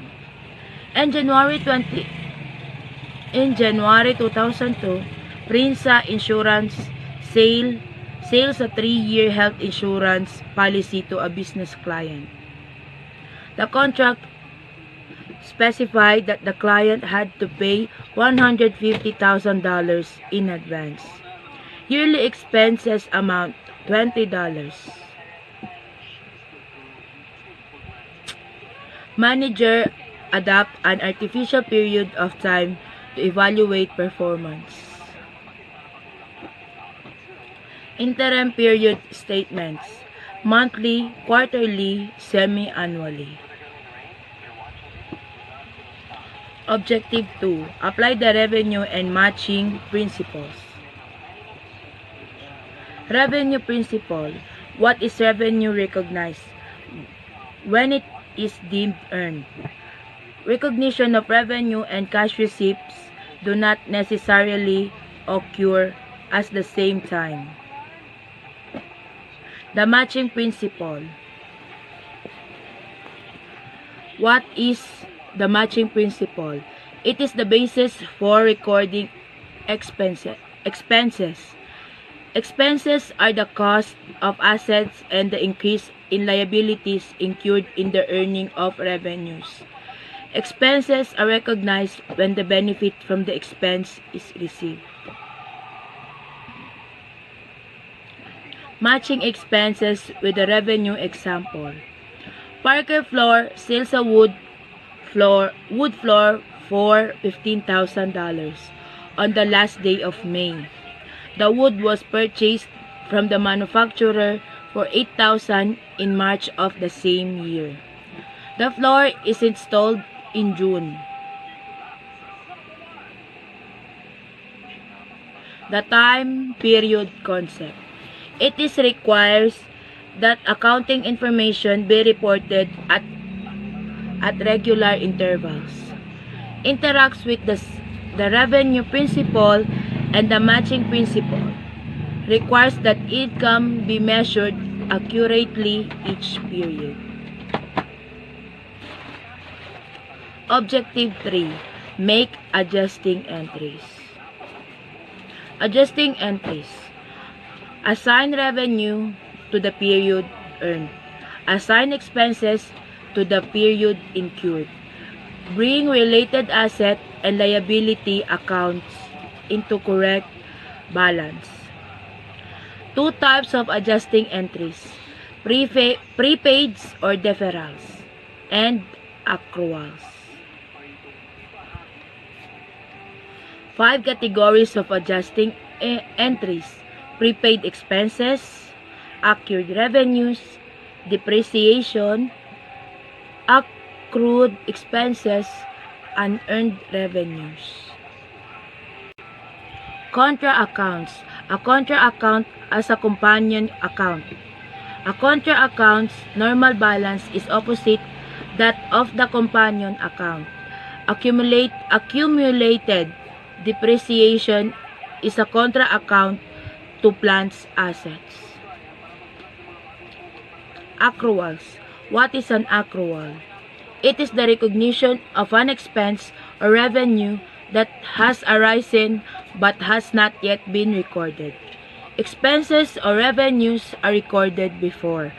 In January 2002, Prinsa Insurance sales a 3-year health insurance policy to a business client. The contract specified that the client had to pay $150,000 in advance. Yearly expenses amount $20. Manager adopt an artificial period of time to evaluate performance. Interim period statements: monthly, quarterly, semi-annually. Objective 2. Apply the revenue and matching principles. Revenue principle. What is revenue recognized? When it is deemed earned. Recognition of revenue and cash receipts do not necessarily occur at the same time. The matching principle. What is the matching principle? It is the basis for recording Expenses. Expenses are the cost of assets and the increase in liabilities incurred in the earning of revenues. Expenses are recognized when the benefit from the expense is received. Matching expenses with the revenue example. Parker Floor sells a wood floor for $15,000 on the last day of May. The wood was purchased from the manufacturer for $8,000 in March of the same year. The floor is installed in June. The time period concept. It is requires that accounting information be reported at regular intervals. Interacts with the revenue principle and the matching principle. Requires that income be measured accurately each period. Objective 3. Make adjusting entries. Adjusting entries. Assign revenue to the period earned. Assign expenses to the period incurred. Bring related asset and liability accounts into correct balance. Two types of adjusting entries: prepaids or deferrals, and accruals. 5 categories of adjusting entries: prepaid expenses, accrued revenues, depreciation, accrued expenses, unearned revenues. Contra accounts. A contra account as a companion account. A contra account's normal balance is opposite that of the companion account. Accumulated depreciation is a contra account to plant's assets. Accruals. What is an accrual? It is the recognition of an expense or revenue that has arisen but has not yet been recorded. Expenses or revenues are recorded before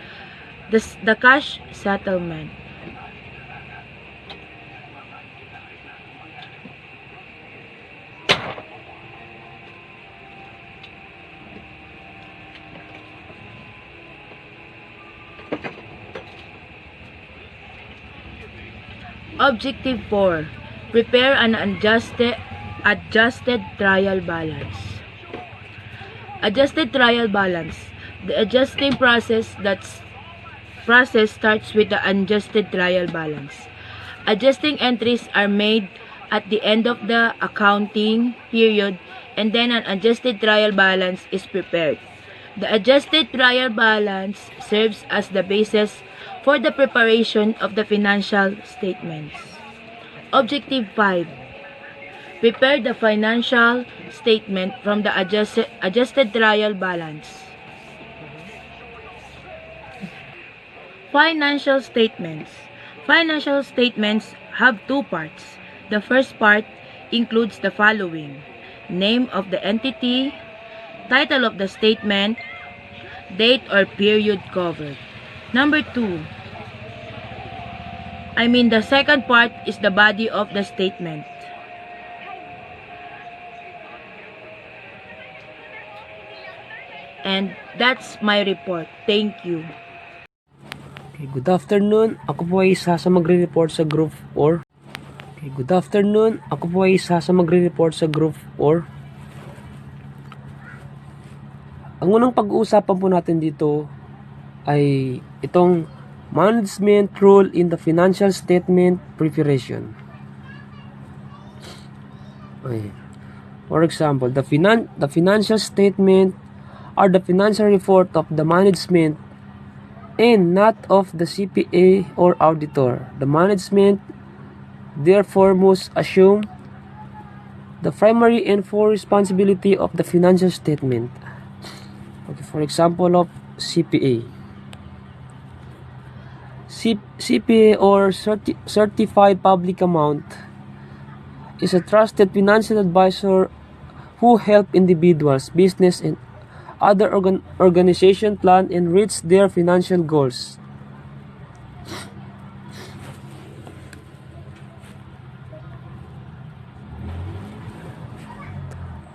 the cash settlement. Objective 4. Prepare an adjusted trial balance. Adjusted trial balance. The adjusting process starts with the adjusted trial balance. Adjusting entries are made at the end of the accounting period, and then an adjusted trial balance is prepared. The adjusted trial balance serves as the basis for the preparation of the financial statements. Objective 5. Prepare the financial statement from the adjusted trial balance. Financial statements. Financial statements have two parts. The first part includes the following: name of the entity, title of the statement, date or period covered. Number 2. The second part is the body of the statement. And that's my report. Thank you. Okay, good afternoon. Ako po ay isa sa magre-report sa Group 4. Okay, good afternoon. Ako po ay isa sa magre-report sa Group 4. Ang unang pag-uusapan po natin dito ay itong management role in the financial statement preparation. Okay. For example, the financial statement are the financial report of the management and not of the CPA or auditor. The management therefore must assume the primary and full responsibility of the financial statement. Okay, for example of CPA. CPA or Certified Public Account is a trusted financial advisor who help individuals, business, and other organization plan and reach their financial goals.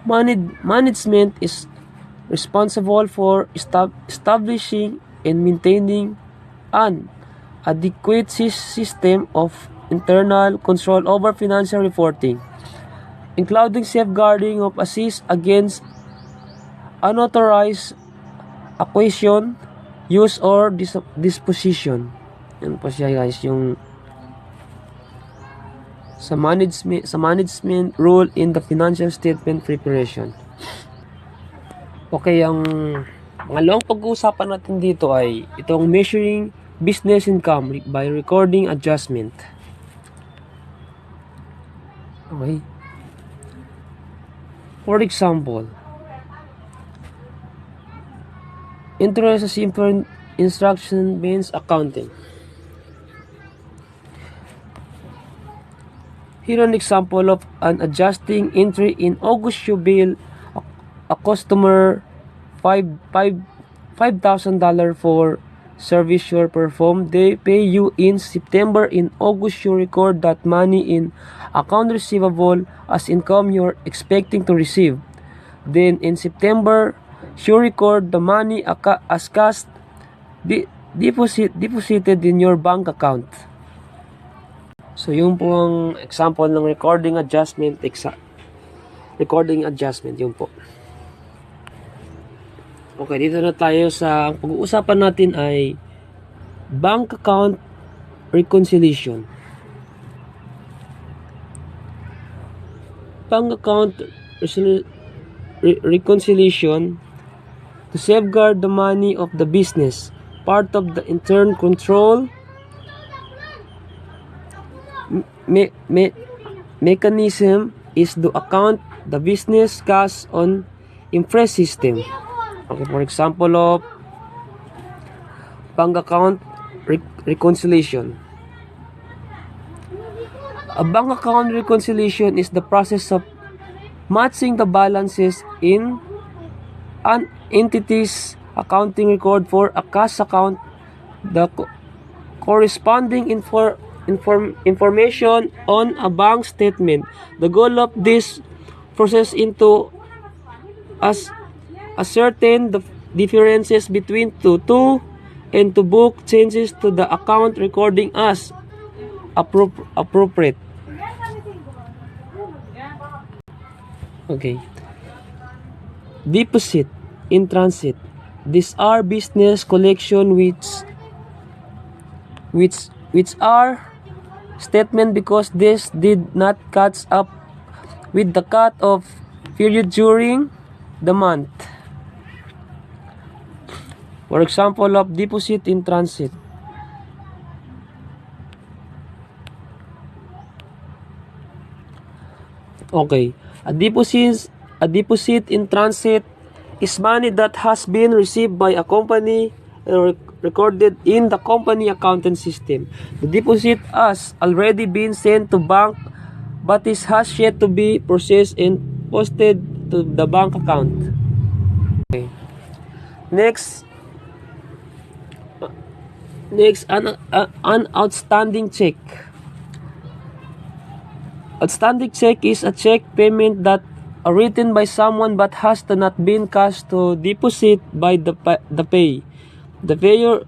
Management is responsible for establishing and maintaining an adequate system of internal control over financial reporting, including safeguarding of assist against unauthorized acquisition, use, or disposition. Yan po siya guys, yung sa management role in the financial statement preparation. Okay, ang pangalawang pag-uusapan natin dito ay itong measuring business income by recording adjustment. Okay. For example, interest as simple instruction means accounting. Here an example of an adjusting entry in August. You bill a customer $5,000 for service you performed. They pay you in September. In August, you record that money in account receivable as income you're expecting to receive. Then in September, you record the money as cash deposited in your bank account. So, yung po ang example ng recording adjustment, yun po. Okay, dito na tayo sa, ang pag-uusapan natin ay bank account reconciliation. Bank account reconciliation to safeguard the money of the business, part of the internal control mechanism is to account the business cash on impress system. Okay, for example of bank account reconciliation. A bank account reconciliation is the process of matching the balances in an entity's accounting record for a cash account, the corresponding information on a bank statement. The goal of this process into ascertain the differences between the two and to book changes to the account recording as appropriate. Okay. Deposit in transit. These are business collection which are statement because this did not catch up with the cut-off period during the month. For example of deposit in transit. Okay, a deposit in transit is money that has been received by a company and recorded in the company accounting system. The deposit has already been sent to bank but it has yet to be processed and posted to the bank account. Okay. Next, an outstanding check. Outstanding check is a check payment that written by someone but has not been cashed to deposit by the pay. The payer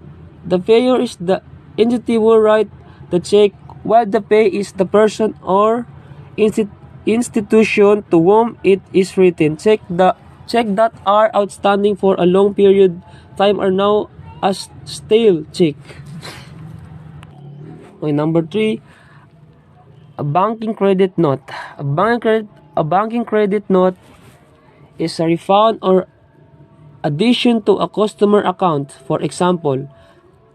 is the entity who write the check, while the pay is the person or institution to whom it is written. Check that are outstanding for a long period time are now a stale check. Okay, number 3, a banking credit note. A banking credit note is a refund or addition to a customer account. For example,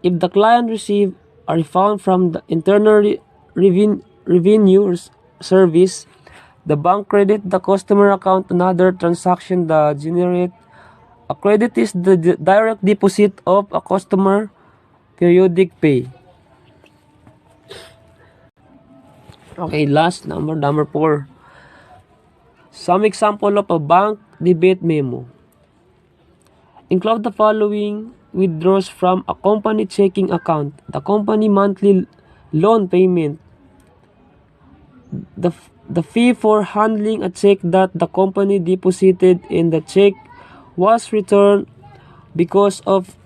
if the client received a refund from the Internal Revenue Service, the bank credit the customer account another transaction that generate a credit is the direct deposit of a customer periodic pay. Okay, last number 4. Some example of a bank debit memo. Include the following withdrawals from a company checking account, the company monthly loan payment, the fee for handling a check that the company deposited and the check was returned because of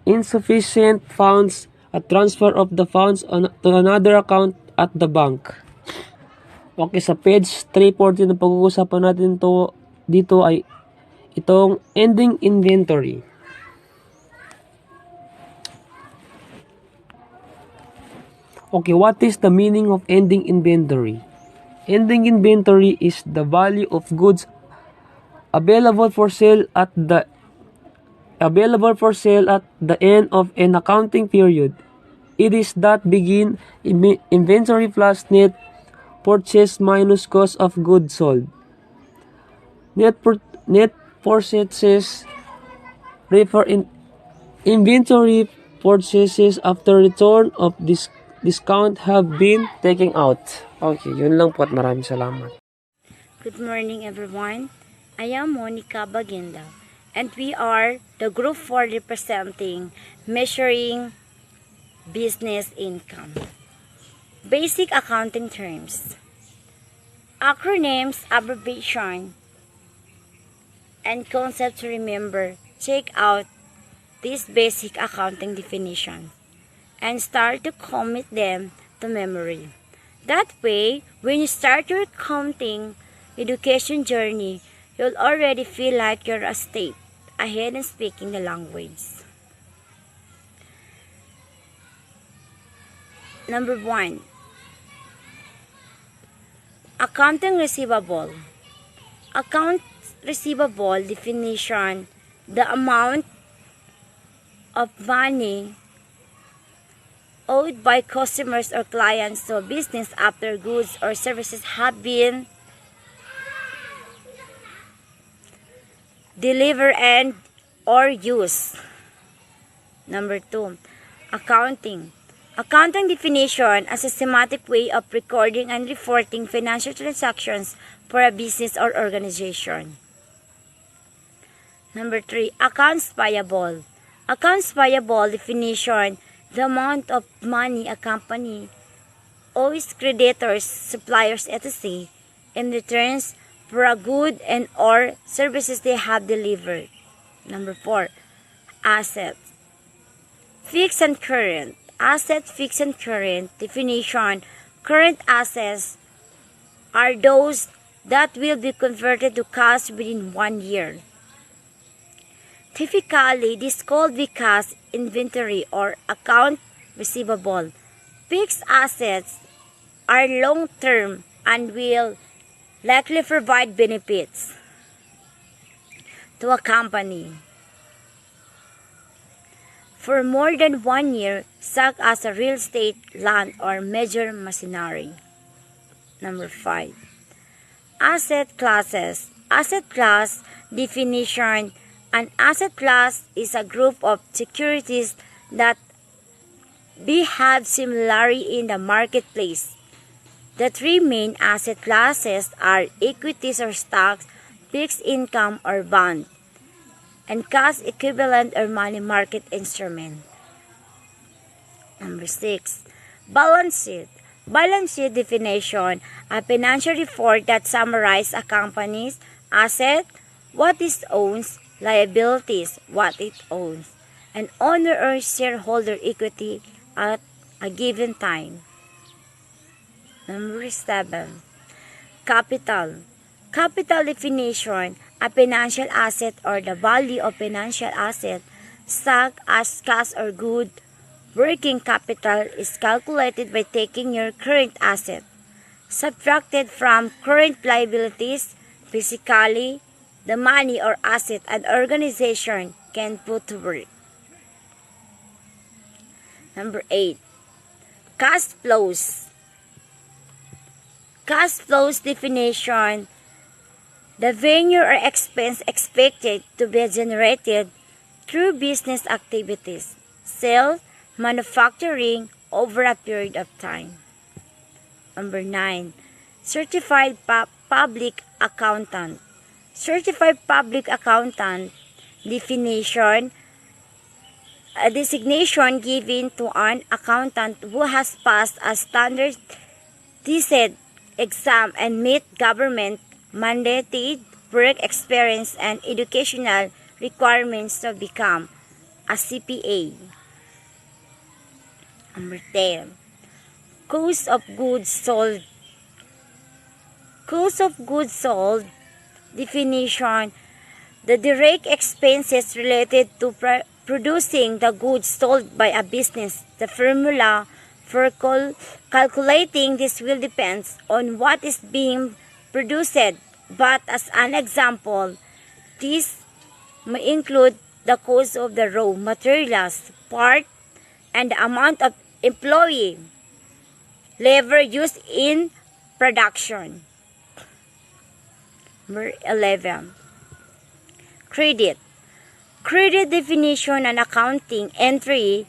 insufficient funds, a transfer of the funds to another account at the bank. Okay, sa page 340 na pag-uusapan natin dito ay itong ending inventory. Okay, what is the meaning of ending inventory? Ending inventory is the value of goods available for sale at the end of an accounting period. It is that begin inventory plus net purchase minus cost of goods sold. Net purchases refer in inventory purchases after return of discount have been taken out. Okay, yun lang po at maraming salamat. Good morning, everyone. I am Monica Baginda, and we are the Group 4 representing Measuring Business Income. Basic accounting terms. Acronyms, abbreviation, and concepts to remember. Check out these basic accounting definitions and start to commit them to memory. That way, when you start your accounting education journey, you'll already feel like you're a step ahead in speaking the language. Number 1. Accounting receivable. Account receivable definition: the amount of money owed by customers or clients to a business after goods or services have been delivered and or used. Number 2. Accounting. Accounting definition: a systematic way of recording and reporting financial transactions for a business or organization. Number 3. Accounts payable. Accounts payable definition: the amount of money a company owes creditors, suppliers, etc. in returns for a good and or services they have delivered. Number 4. Assets. Fixed and current. Asset, fixed and current definition: current assets are those that will be converted to cash within 1 year. Typically, this could be cash inventory or account receivable. Fixed assets are long-term and will likely provide benefits to a company for more than 1 year, such as a real estate, land, or major machinery. Number 5. Asset classes. Asset class definition: an asset class is a group of securities that behave similarly in the marketplace. The 3 main asset classes are equities or stocks, fixed income or bond, and cash equivalent or money market instrument. Number 6. Balance sheet. Balance sheet definition: a financial report that summarizes a company's asset, what it owns, liabilities, what it owns, and owner or shareholder equity at a given time. Number 7. Capital. Capital definition: a financial asset or the value of financial asset, such as cash or good. Working capital is calculated by taking your current asset, subtracted from current liabilities, physically, the money or asset an organization can put to work. Number 8. Cash flows. Cash flows definition: the revenue or expense expected to be generated through business activities, sales, manufacturing over a period of time. Number 9. Certified Public Accountant. Certified Public Accountant definition: a designation given to an accountant who has passed a standardized exam and meet government mandated work experience and educational requirements to become a CPA. Number 10. Cost of goods sold. Cost of goods sold definition: the direct expenses related to producing the goods sold by a business. The formula for calculating this will depend on what is being produced, but as an example, this may include the cost of the raw materials, part, and the amount of employee labor used in production. Number 11. Credit. Credit definition: an accounting entry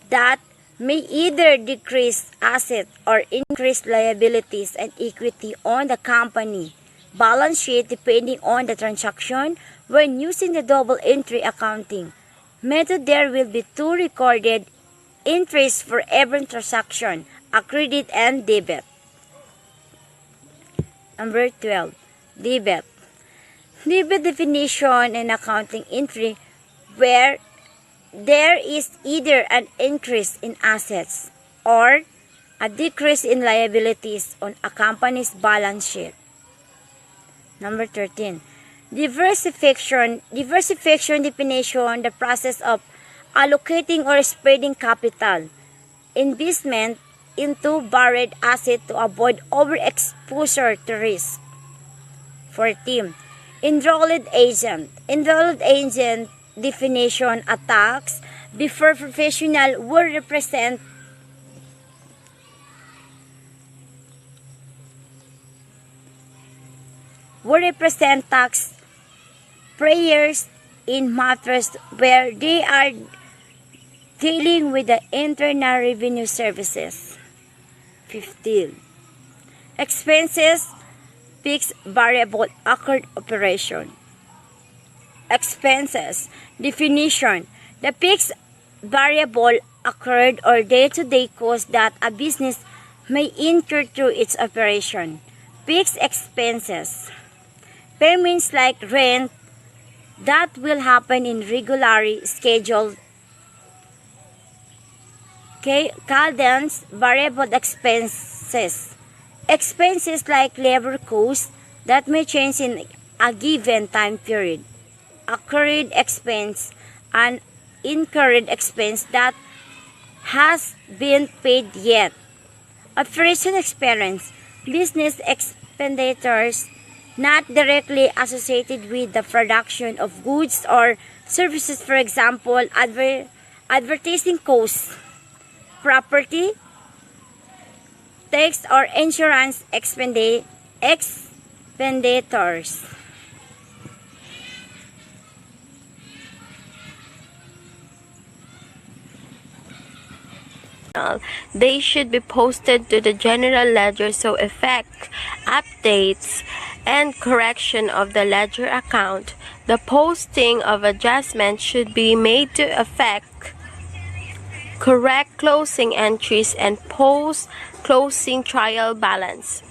that may either decrease assets or increase liabilities and equity on the company balance sheet depending on the transaction. When using the double entry accounting method, there will be two recorded entries for every transaction, a credit and debit. Number 12. Debit. Debit definition: an accounting entry where there is either an increase in assets or a decrease in liabilities on a company's balance sheet. Number 13. Diversification. Diversification definition: the process of allocating or spreading capital investment into varied assets to avoid overexposure to risk. 14. Enrolled agent. Enrolled agent definition: a tax before professional will represent tax payers in matters where they are dealing with the Internal Revenue Services. 15. Expenses: fixed, variable, accrued operation. Expenses definition: the fixed, variable, accrued or day-to-day costs that a business may incur through its operation. Fixed expenses: payments like rent that will happen in regularly scheduled cadence. Variable expenses: expenses like labor costs that may change in a given time period. Accrued expense: an incurred expense that has been paid yet. Operation expense: business expenditures not directly associated with the production of goods or services, for example, advertising costs. Property, tax or insurance expenditures. They should be posted to the general ledger so effect updates and correction of the ledger account. The posting of adjustments should be made to effect correct closing entries and post-closing trial balance.